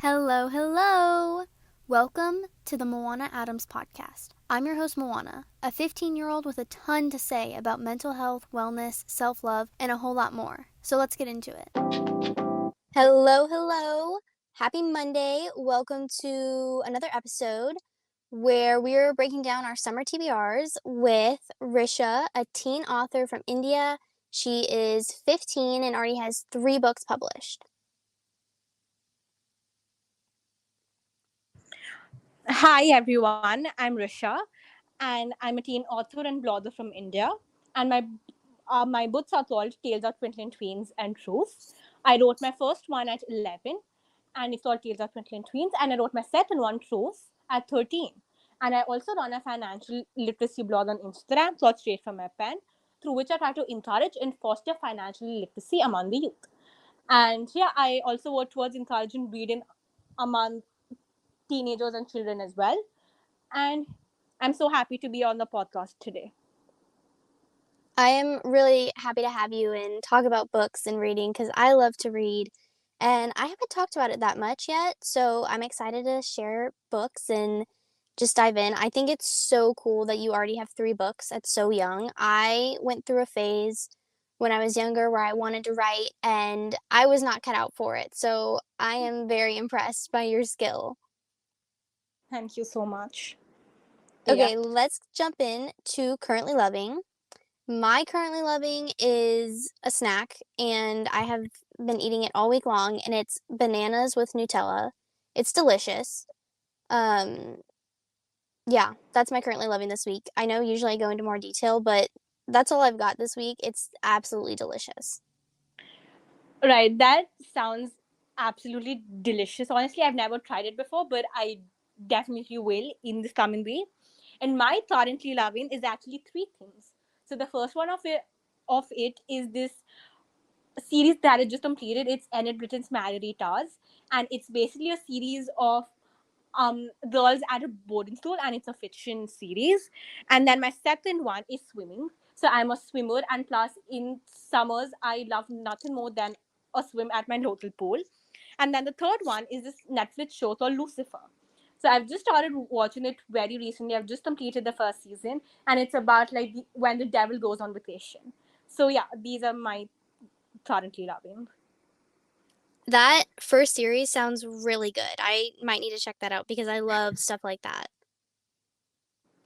Hello, hello! Welcome to the Moanna Adams podcast. I'm your host, Moanna, a 15-year-old with a ton to say about mental health, wellness, self-love, and a whole lot more. So let's get into it. Hello, hello! Happy Monday. Welcome to another episode where we're breaking down our summer TBRs with Risha, a teen author from India. She is 15 and already has 3 books published. Hi everyone, I'm Risha and I'm a teen author and blogger from India. And my books are called Tales of Twinkling Tweens and Truth. I wrote my first one at 11 and it's called Tales of Twinkling Tweens. And I wrote my second one, Truth, at 13. And I also run a financial literacy blog on Instagram called Straight From My Pen, through which I try to encourage and foster financial literacy among the youth. And yeah, I also work towards encouraging reading among teenagers and children as well. And I'm so happy to be on the podcast today. I am really happy to have you and talk about books and reading because I love to read and I haven't talked about it that much yet. So I'm excited to share books and just dive in. I think it's so cool that you already have 3 books at so young. I went through a phase when I was younger where I wanted to write and I was not cut out for it. So I am very impressed by your skill. Thank you so much. Okay, Yeah. let's jump in to Currently Loving. My currently loving is a snack, and I have been eating it all week long, and it's bananas with Nutella. It's delicious. Um, yeah, that's my currently loving this week. I know usually I go into more detail, but that's all I've got this week. It's absolutely delicious. Right. That sounds absolutely delicious. Honestly, I've never tried it before, but I definitely will in this coming week. And my currently loving is actually 3 things. So the first one of it is this series that I just completed. It's Enid Blyton's Margaritas, and it's basically a series of girls at a boarding school, and it's a fiction series. And then my second one is swimming. So I'm a swimmer, and plus in summers I love nothing more than a swim at my local pool. And then the third one is this Netflix show called Lucifer. So I've just started watching it very recently. I've just completed the first season, and it's about like when the devil goes on vacation. So yeah, these are my currently loving. That first series sounds really good. I might need to check that out because I love stuff like that.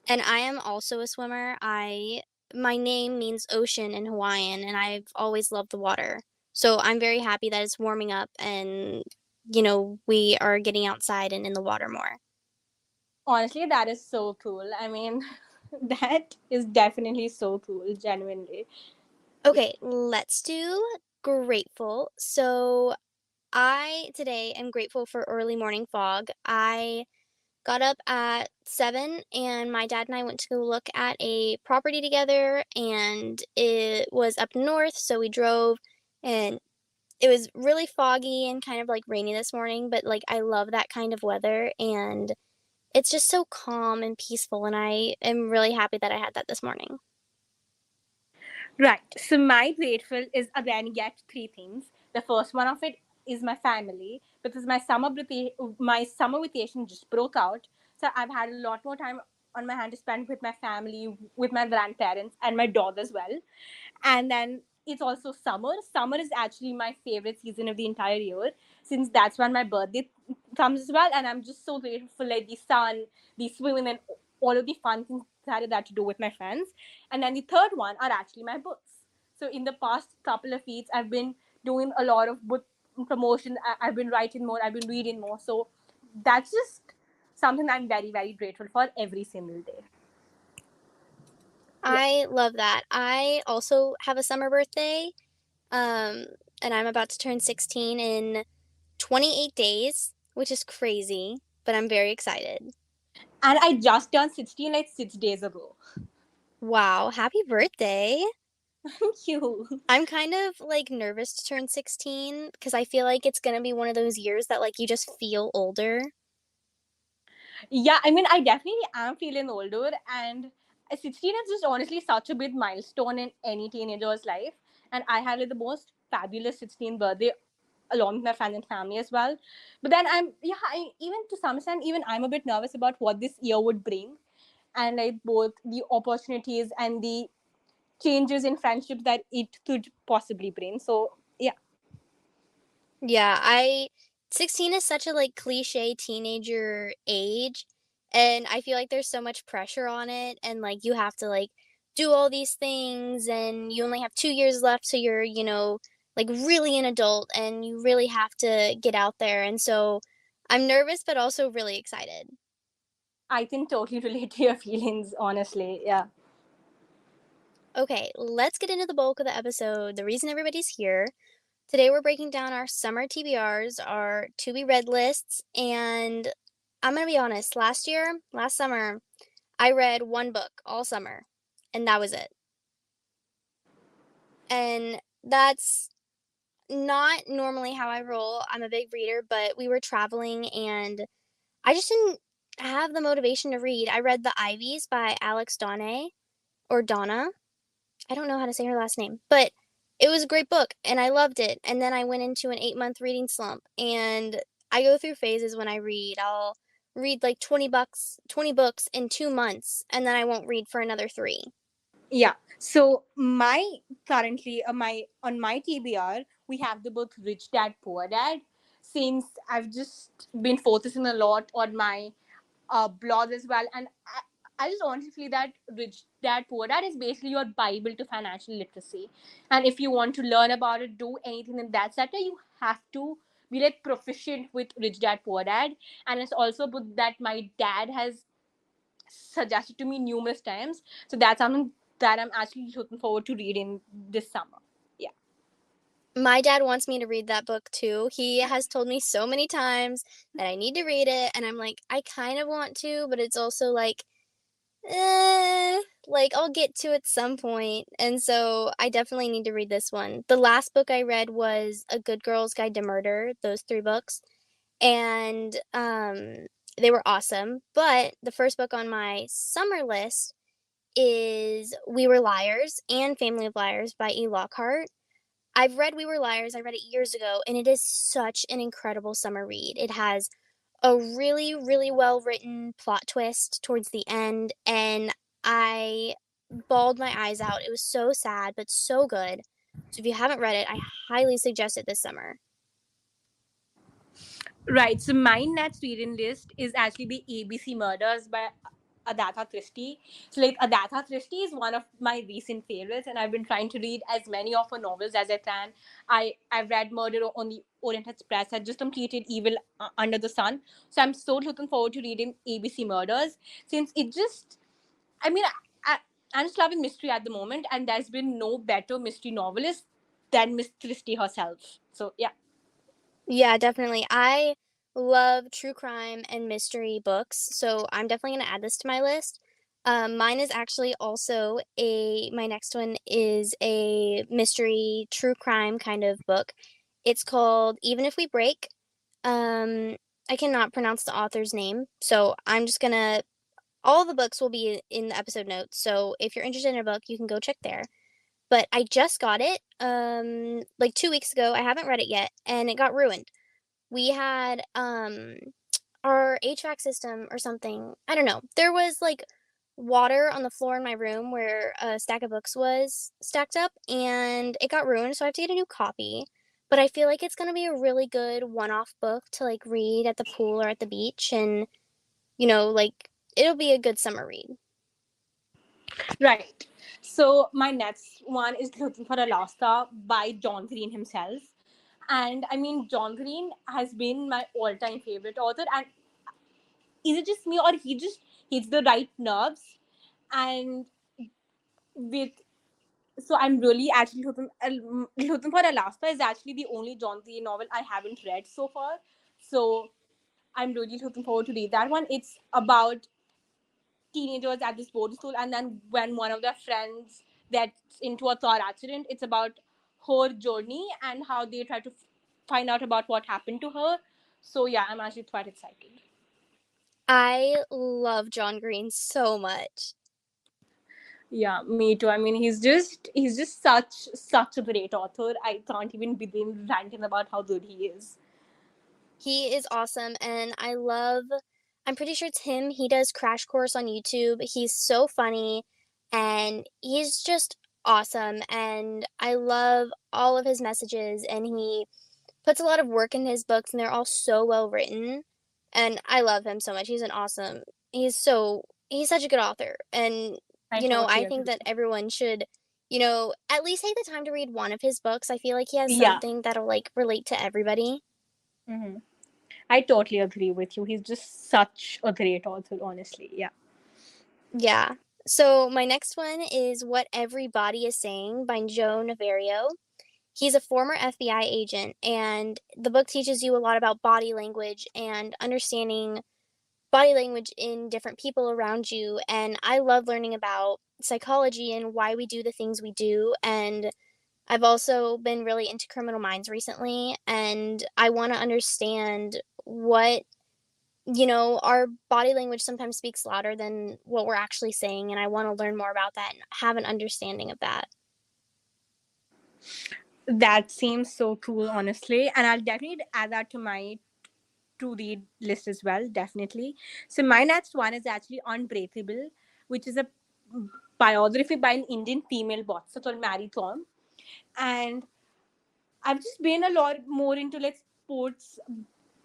And I am also a swimmer. My name means ocean in Hawaiian, and I've always loved the water. So I'm very happy that it's warming up and, we are getting outside and in the water more. Honestly, that is so cool. I mean, that is definitely so cool, genuinely. Okay, let's do grateful. So I today am grateful for early morning fog. I got up at 7 and my dad and I went to go look at a property together and it was up north, so we drove and it was really foggy and kind of like rainy this morning, but like I love that kind of weather and it's just so calm and peaceful and I am really happy that I had that this morning. Right. So my grateful is again yet 3 things. The first one of it is my family, because my summer vacation just broke out. So I've had a lot more time on my hand to spend with my family, with my grandparents, and my dog as well. And then it's also summer. Summer is actually my favorite season of the entire year, since that's when my birthday comes as well. And I'm just so grateful for like the sun, the swimming, and all of the fun things that I had to do with my friends. And then the third one are actually my books. So in the past couple of weeks, I've been doing a lot of book promotion. I've been writing more. I've been reading more. So that's just something I'm very, very grateful for every single day. Yeah. I love that. I also have a summer birthday, um, and I'm about to turn 16 in 28 days, which is crazy, but I'm very excited. And I just turned 16 like 6 days ago. Wow, happy birthday. Thank you. I'm kind of like nervous to turn 16 because I feel like it's gonna be one of those years that like you just feel older. Yeah, I mean, I definitely am feeling older, and 16 is just honestly such a big milestone in any teenager's life. And I had like the most fabulous 16th birthday along with my friends and family as well. But then even to some extent, even I'm a bit nervous about what this year would bring, and like both the opportunities and the changes in friendships that it could possibly bring. So yeah. Yeah, I 16 is such a like cliche teenager age, and I feel like there's so much pressure on it, and like you have to like do all these things, and you only have 2 years left so you're, like really an adult, and you really have to get out there. And so I'm nervous but also really excited. I can totally relate to your feelings, honestly. Yeah. Okay, let's get into the bulk of the episode. The reason everybody's here. Today we're breaking down our summer TBRs, our to be read lists, and I'm gonna be honest, last summer, I read one book all summer, and that was it. And that's not normally how I roll. I'm a big reader, but we were traveling and I just didn't have the motivation to read. I read The Ivies by Alex Donne or Donna. I don't know how to say her last name, but it was a great book and I loved it. And then I went into an 8 month reading slump, and I go through phases when I read. I'll read like 20 books in 2 months, and then I won't read for another three. Yeah. So my currently my on my TBR we have the book Rich Dad Poor Dad. Since I've just been focusing a lot on my blog as well, and I just honestly feel that Rich Dad Poor Dad is basically your Bible to financial literacy. And if you want to learn about it, do anything in that sector, you have to be like proficient with Rich Dad Poor Dad. And it's also a book that my dad has suggested to me numerous times. So that's something that I'm actually looking forward to reading this summer. Yeah. My dad wants me to read that book too. He has told me so many times that I need to read it, and I'm like, I kind of want to, but it's also like I'll get to it some point. And so I definitely need to read this one. The last book I read was A Good Girl's Guide to Murder, those three books. And they were awesome. But the first book on my summer list is We Were Liars and Family of Liars by Lockhart. I've read We Were Liars, I read it years ago, and it is such an incredible summer read. It has a really, really well written plot twist towards the end, and I bawled my eyes out. It was so sad, but so good. So if you haven't read it, I highly suggest it this summer. Right. So my next reading list is actually the ABC Murders by Agatha Christie. So like Agatha Christie is one of my recent favorites, and I've been trying to read as many of her novels as I can. I've read Murder on the Orient Express. I just completed Evil Under the Sun. So I'm so looking forward to reading ABC Murders, since it just I mean I, I'm just loving mystery at the moment, and there's been no better mystery novelist than Miss Christie herself. So yeah. Yeah, definitely. I love true crime and mystery books, so I'm definitely going to add this to my list. Mine is actually also my next one is a mystery true crime kind of book. It's called Even If We Break. Um, I cannot pronounce the author's name, so I'm just gonna, all the books will be in the episode notes. So if you're interested in a book, you can go check there. But I just got it, like 2 weeks ago. I haven't read it yet, and it got ruined. We had our HVAC system or something. I don't know. There was like water on the floor in my room where a stack of books was stacked up, and it got ruined, so I have to get a new copy. But I feel like it's going to be a really good one-off book to like read at the pool or at the beach, and like it'll be a good summer read. Right. So my next one is Looking for Alaska by John Green himself. And I mean, John Green has been my all-time favorite author. And is it just me, or he just hits the right nerves? And with so I'm really actually looking for Alaska is actually the only John Green novel I haven't read so far. So I'm really looking forward to read that one. It's about teenagers at this boarding school, and then when one of their friends gets into a car accident, it's about her journey and how they try to find out about what happened to her. So yeah, I'm actually quite excited. I love John Green so much. Yeah, me too. I mean, he's just such a great author. I can't even begin ranting about how good he is. He is awesome, and I'm pretty sure it's him, he does Crash Course on YouTube. He's so funny, and he's just awesome, and I love all of his messages, and he puts a lot of work in his books, and they're all so well written, and I love him so much. He's such a good author, and, I I totally think agree. that everyone should, at least take the time to read one of his books. I feel like he has Yeah. something that'll, like, relate to everybody. Hmm. I totally agree with you. He's just such a great author, honestly. Yeah. Yeah. So my next one is What Every Body Is Saying by Joe Navarro. He's a former FBI agent, and the book teaches you a lot about body language and understanding body language in different people around you. And I love learning about psychology and why we do the things we do. And I've also been really into Criminal Minds recently, and I want to understand what our body language sometimes speaks louder than what we're actually saying, and I want to learn more about that and have an understanding of that. That seems so cool, honestly. And I'll definitely add that to my to read list as well, definitely. So my next one is actually Unbreakable, which is a biography by an Indian female boxer called Mary Tom. And I've just been a lot more into like sports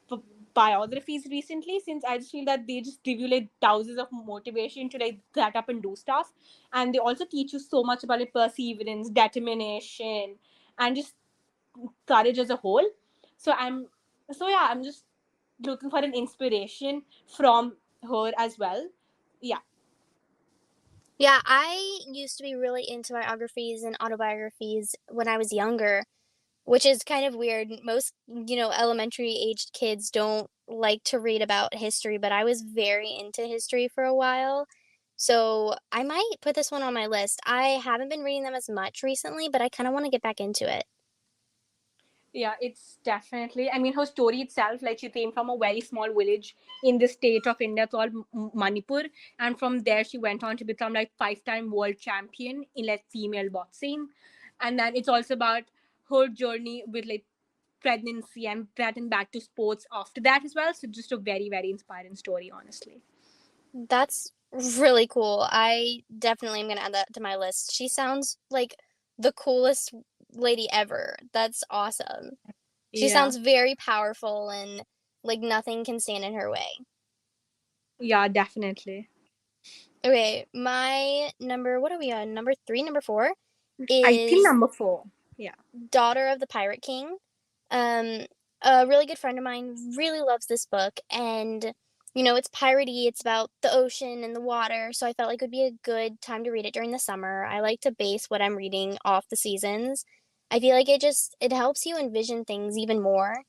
b- biographies recently, since I just feel that they just give you like thousands of motivation to like get up and do stuff. And they also teach you so much about like perseverance, determination, and just courage as a whole. So I'm just looking for an inspiration from her as well. Yeah. Yeah, I used to be really into biographies and autobiographies when I was younger, which is kind of weird. Most, elementary aged kids don't like to read about history, but I was very into history for a while. So I might put this one on my list. I haven't been reading them as much recently, but I kind of want to get back into it. Yeah, it's definitely. I mean, her story itself, like she came from a very small village in the state of India called Manipur, and from there she went on to become like five-time world champion in like female boxing, and then it's also about her journey with like pregnancy and getting back to sports after that as well. So just a very very inspiring story, honestly. That's really cool. I definitely am gonna add that to my list. She sounds like the coolest lady ever. That's awesome. She Yeah, sounds very powerful and like nothing can stand in her way. yeah, definitely. Okay, my number, what are we on? Number three, number four I think is number four. Yeah. Daughter of the Pirate King. Um, a really good friend of mine really loves this book, and it's piratey. It's about the ocean and the water, so I felt like it would be a good time to read it during the summer. I like to base what I'm reading off the seasons. I feel like it helps you envision things even more,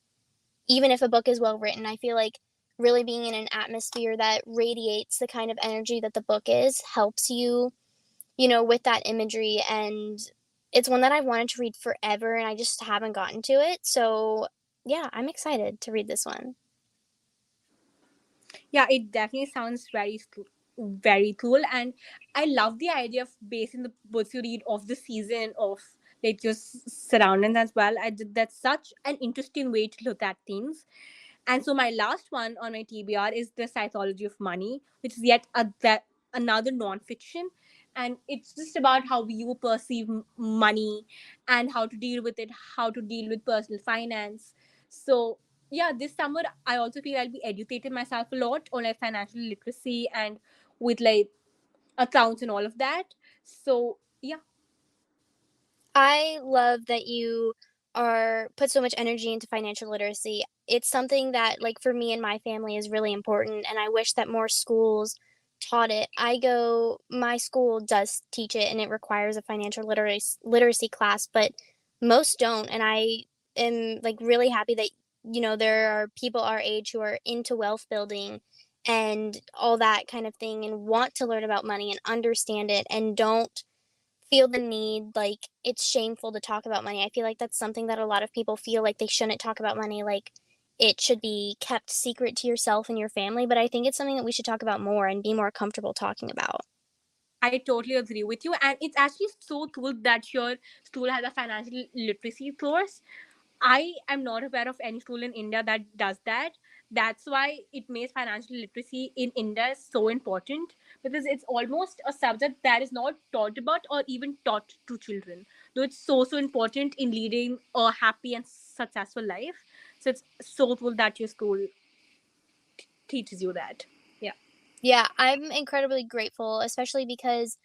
even if a book is well written. I feel like really being in an atmosphere that radiates the kind of energy that the book is helps you with that imagery. And it's one that I've wanted to read forever and I just haven't gotten to it. So, yeah, I'm excited to read this one. Yeah, it definitely sounds very cool, and I love the idea of basing the books you read off the season of like your surroundings as well. That's such an interesting way to look at things. And so my last one on my TBR is The Psychology of Money, which is yet another nonfiction. And it's just about how you perceive money and how to deal with it, how to deal with personal finance. So, yeah, this summer, I also feel I'll be educating myself a lot on like financial literacy and with like accounts and all of that. So, yeah. I love that you are put so much energy into financial literacy. It's something that like for me and my family is really important and I wish that more schools taught it. My school does teach it and it requires a financial literacy class, but most don't, and I am like really happy that there are people our age who are into wealth building and all that kind of thing and want to learn about money and understand it and don't feel the need like it's shameful to talk about money. I feel like that's something that a lot of people feel like they shouldn't talk about money, like it should be kept secret to yourself and your family, but I think it's something that we should talk about more and be more comfortable talking about. I totally agree with you. And it's actually so cool that your school has a financial literacy course. I am not aware of any school in India that does that. That's why it makes financial literacy in India so important, because it's almost a subject that is not taught about or even taught to children. Though it's so important in leading a happy and successful life. So it's so cool that your school teaches you that. Yeah. Yeah, I'm incredibly grateful, especially because,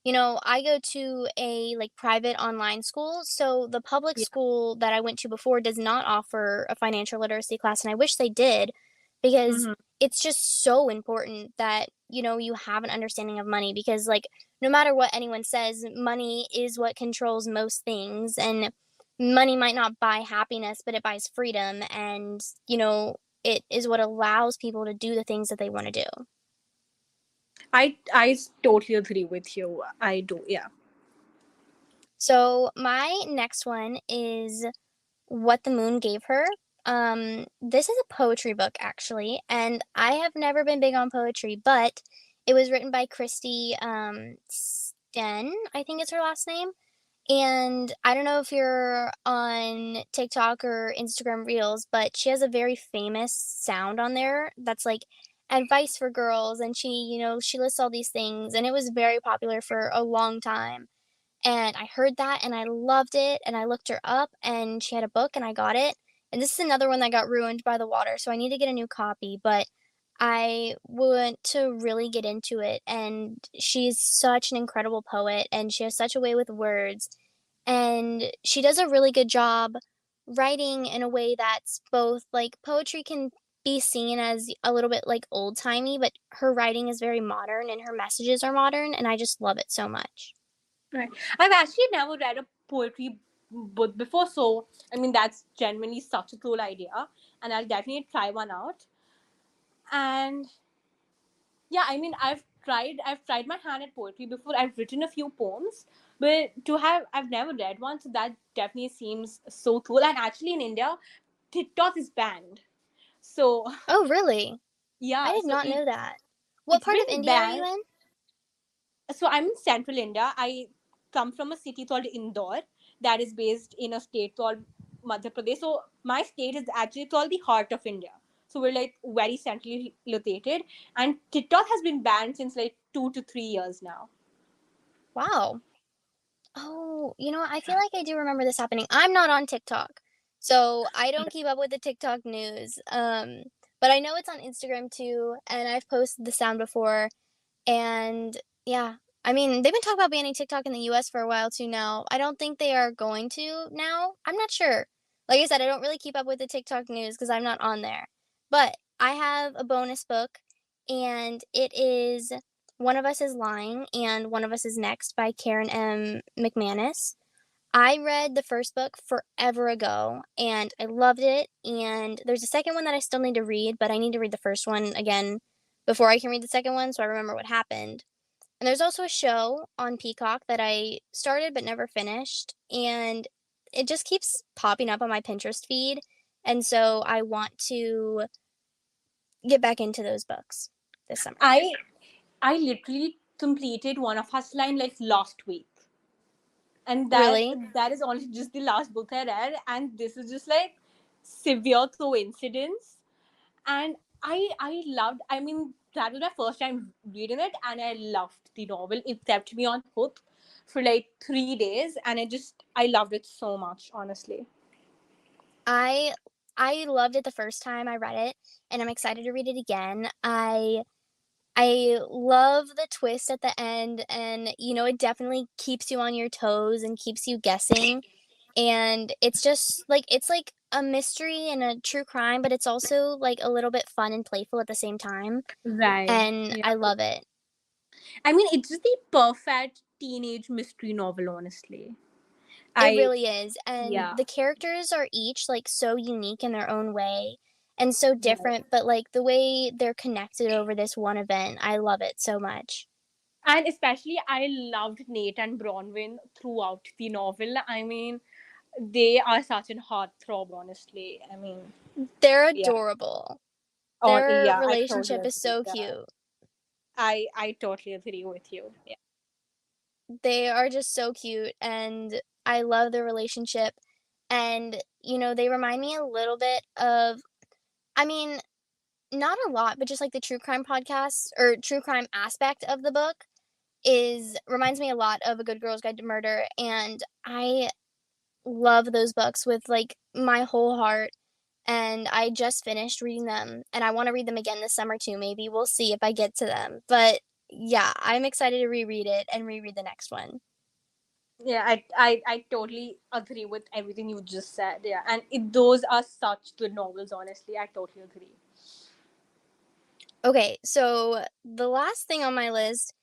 you know, I go to a like private online school. So the public Yeah. school that I went to before does not offer a financial literacy class. And I wish they did because Hmm. it's just so important that, you know, you have an understanding of money because, like, no matter what anyone says, money is what controls most things. And money might not buy happiness, but it buys freedom. And, you know, it is what allows people to do the things that they want to do. I totally agree with you. I do. Yeah. So my next one is What the Moon Gave Her. This is a poetry book actually, and I have never been big on poetry, but it was written by Christi Steyn, I think it's her last name. And I don't know if you're on TikTok or Instagram Reels, but she has a very famous sound on there that's like advice for girls, and she, you know, she lists all these things, and it was very popular for a long time. And I heard that and I loved it, and I looked her up and she had a book and I got it. And this is another one that got ruined by the water, so I need to get a new copy, but I want to really get into it. And she's such an incredible poet and she has such a way with words. And she does a really good job writing in a way that's both like poetry can be seen as a little bit like old timey, but her writing is very modern and her messages are modern, and I just love it so much. Right. I've actually never read a poetry book before, so I mean that's genuinely such a cool idea, and I'll definitely try one out. And yeah, I mean I've tried my hand at poetry before. I've written a few poems, but I've never read one, so that definitely seems so cool. And actually in India, TikTok is banned. So Oh, really? I yeah, did so not know that. What it's part of been India are you banned. in? So I'm in central India. I come from a city called Indore that is based in a state called Madhya Pradesh. So my state is actually called the heart of India. So we're like very centrally located, and TikTok has been banned since like 2 to 3 years now. Wow. Oh, you know, I feel like I do remember this happening. I'm not on TikTok, so I don't keep up with the TikTok news. But I know it's on Instagram too, and I've posted the sound before. And yeah, I mean, they've been talking about banning TikTok in the US for a while too now. I don't think they are going to now. I'm not sure. Like I said, I don't really keep up with the TikTok news because I'm not on there. But I have a bonus book, and it is One of Us is Lying and One of Us is Next by Karen M. McManus. I read the first book forever ago and I loved it. And there's a second one that I still need to read, but I need to read the first one again before I can read the second one so I remember what happened. And there's also a show on Peacock that I started but never finished. And it just keeps popping up on my Pinterest feed. And so I want to get back into those books this summer. I I literally completed One of Us line like last week, and that Really? that is only just the last book I read, and this is just like severe coincidence. And I loved. I mean, that was my first time reading it, and I loved the novel. It kept me on hook for like 3 days, and I loved it so much, honestly. I I loved it the first time I read it, and I'm excited to read it again. I love the twist at the end, and you know, it definitely keeps you on your toes and keeps you guessing. And it's just like it's like a mystery and a true crime, but it's also like a little bit fun and playful at the same time. Right. And Yeah. I love it. I mean, it's just the perfect teenage mystery novel, honestly. It I really is. And Yeah. the characters are each like so unique in their own way and so Right. different, but like the way they're connected over this one event, I love it so much. And especially, I loved Nate and Bronwyn throughout the novel. I mean, they are such a heartthrob, honestly. I mean, They're yeah. adorable. Oh, Their yeah, I totally relationship is agree with so that. cute. I totally agree with you. Yeah. They are just so cute, and I love their relationship, and, they remind me a little bit of I mean, not a lot, but just, like, the true crime podcasts or true crime aspect of the book is reminds me a lot of A Good Girl's Guide to Murder, and I love those books with, like, my whole heart, and I just finished reading them, and I wanna read them again this summer too, maybe, we'll see if I get to them, but, yeah, I'm excited to reread it and reread the next one. Yeah, I totally agree with everything you just said. Yeah, and those are such good novels. Honestly, I totally agree. Okay, so the last thing on my list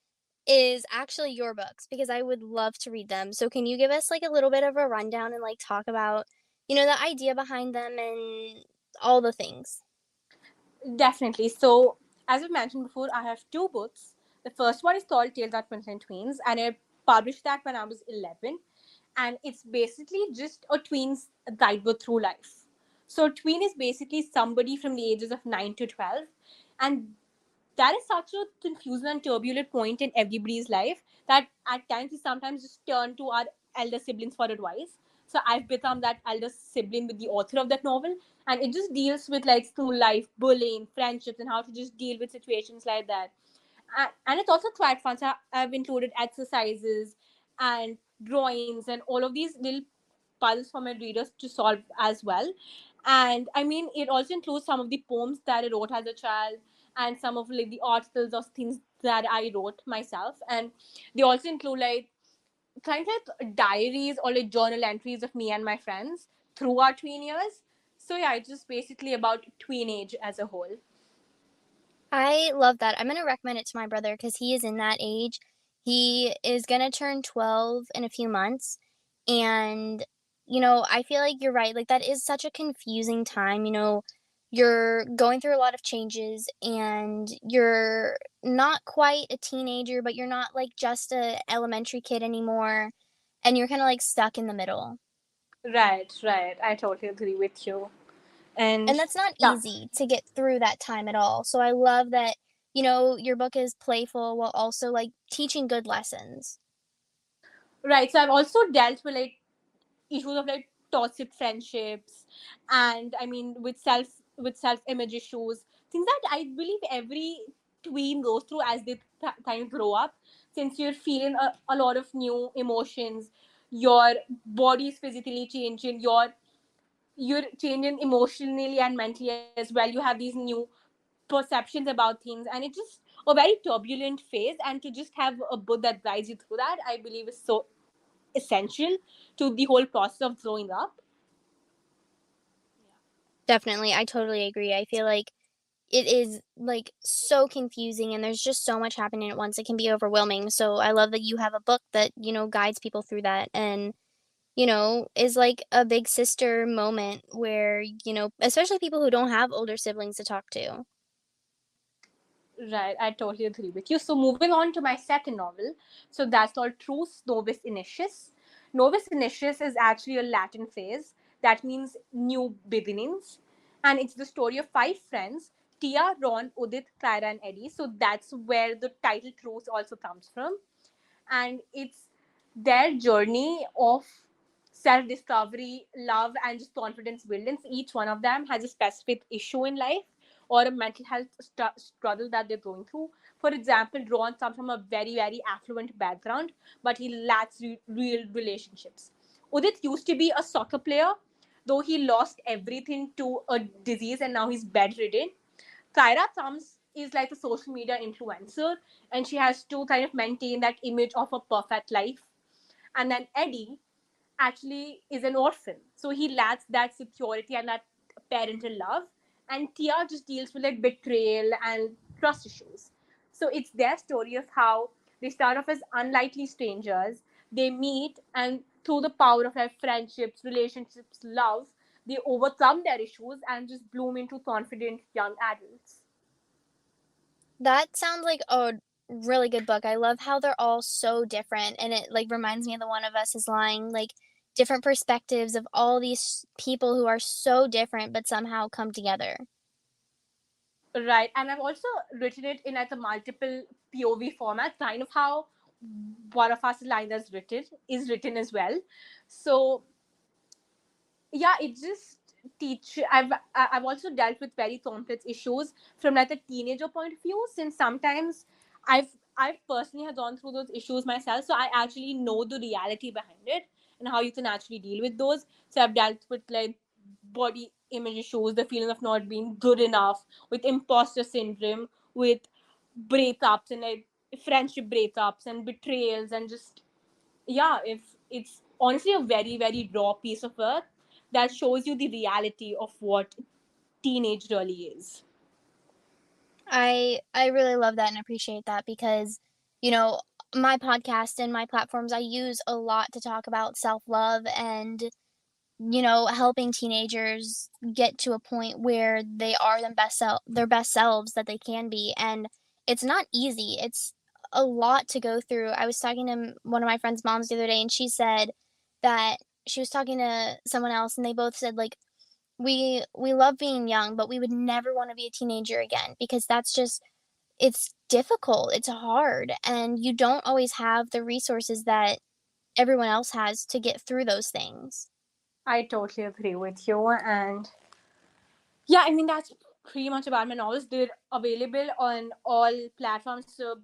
is actually your books because I would love to read them. So can you give us like a little bit of a rundown and like talk about, the idea behind them and all the things? Definitely. So, as I mentioned before, I have two books. The first one is called Tales That Contain Tweens, and I published that when I was 11. And it's basically just a tween's guidebook through life. So, a tween is basically somebody from the ages of 9 to 12. And that is such a confusing and turbulent point in everybody's life that at times we sometimes just turn to our elder siblings for advice. So I've become that elder sibling with the author of that novel, and it just deals with like school life, bullying, friendships, and how to just deal with situations like that. And it's also quite fun. So I've included exercises and drawings and all of these little puzzles for my readers to solve as well. And I mean, it also includes some of the poems that I wrote as a child and some of like the articles or things that I wrote myself. And they also include like kind of like diaries or like journal entries of me and my friends through our tween years. So yeah, it's just basically about tweenage as a whole. I love that. I'm gonna recommend it to my brother because he is in that age. He is gonna turn 12 in a few months. And, I feel like you're right. Like, that is such a confusing time. You're going through a lot of changes and you're not quite a teenager, but you're not like just a elementary kid anymore. And you're kind of like stuck in the middle. Right, right. I totally agree with you. And And that's not yeah, easy to get through that time at all. So I love that, your book is playful while also like teaching good lessons. right. So I've also dealt with like issues of like toxic friendships, and I mean with self image issues, things that I believe every tween goes through as they kind of grow up. Since you're feeling a lot of new emotions, your body is physically changing, you're changing emotionally and mentally as well. You have these new perceptions about things, and it's just a very turbulent phase. And to just have a book that guides you through that, I believe is so essential to the whole process of growing up. Definitely. I totally agree. I feel like it is like so confusing and there's just so much happening at once. It can be overwhelming. So I love that you have a book that, guides people through that and, is like a big sister moment where, especially people who don't have older siblings to talk to. Right, I totally agree with you. So moving on to my second novel, so that's called Truce Novus Initius. Novus Initius is actually a Latin phrase that means new beginnings, and it's the story of five friends: Tia, Ron, Udit, Clara, and Eddie. So that's where the title Truce also comes from, and it's their journey of self discovery, love, and just confidence building. Each one of them has a specific issue in life or a mental health struggle that they're going through. For example, Ron comes from a very affluent background, but he lacks real relationships. Udit used to be a soccer player, though he lost everything to a disease and now he's bedridden. Kyra comes is like a social media influencer, and she has to kind of maintain that image of a perfect life. And then Eddie actually is an orphan, so he lacks that security and that parental love. And Tia just deals with like betrayal and trust issues. So it's their story of how they start off as unlikely strangers, they meet, and through the power of their friendships, relationships, love, they overcome their issues and just bloom into confident young adults. That sounds like a really good book. I love how they're all so different and it like reminds me of the One of Us is Lying, like different perspectives of all these people who are so different but somehow come together. Right, and I've also written it in like a multiple POV format, kind of how one of us line that's written is written as well. So yeah, it just teach. I've also dealt with very complex issues from like the teenager point of view, since sometimes I've personally have gone through those issues myself, so I actually know the reality behind it and how you can actually deal with those. So I've dealt with like body image issues, the feeling of not being good enough, with imposter syndrome, with breakups and like friendship breakups and betrayals, and just yeah, if it's honestly a very very raw piece of work that shows you the reality of what teenage really is. I really love that and appreciate that because, you know, my podcast and my platforms I use a lot to talk about self-love and, you know, helping teenagers get to a point where they are their best selves that they can be, and it's not easy. It's a lot to go through. I was talking to one of my friend's moms the other day, and she said that she was talking to someone else, and they both said like we love being young, but we would never want to be a teenager again because that's just it's difficult, it's hard, and you don't always have the resources that everyone else has to get through those things. I totally agree with you. And yeah, I mean, that's pretty much about my novels. They're available on all platforms, so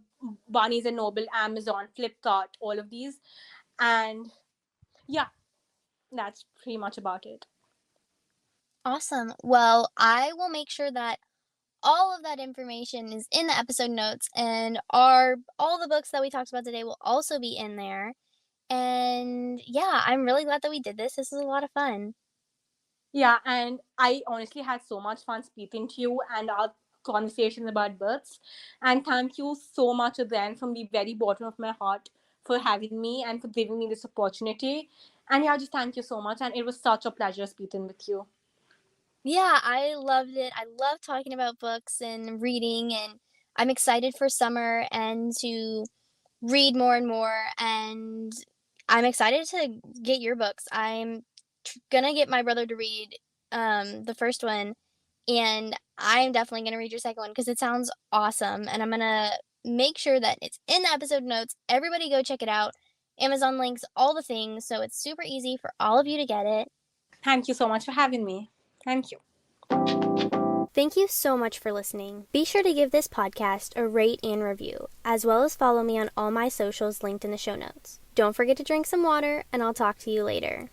Barnes and Noble, Amazon, Flipkart, all of these. And yeah, that's pretty much about it. Awesome. Well, I will make sure that all of that information is in the episode notes and our all the books that we talked about today will also be in there. And yeah, I'm really glad that we did this. This was a lot of fun. Yeah, and I honestly had so much fun speaking to you and our conversations about books. And thank you so much again from the very bottom of my heart for having me and for giving me this opportunity. And yeah, just thank you so much. And it was such a pleasure speaking with you. Yeah, I loved it. I love talking about books and reading, and I'm excited for summer and to read more and more. And I'm excited to get your books. I'm gonna get my brother to read the first one, and I'm definitely gonna read your second one because it sounds awesome. And I'm gonna make sure that it's in the episode notes. Everybody go check it out. Amazon links, all the things, so it's super easy for all of you to get it. Thank you so much for having me. Thank you. Thank you so much for listening. Be sure to give this podcast a rate and review, as well as follow me on all my socials linked in the show notes. Don't forget to drink some water, and I'll talk to you later.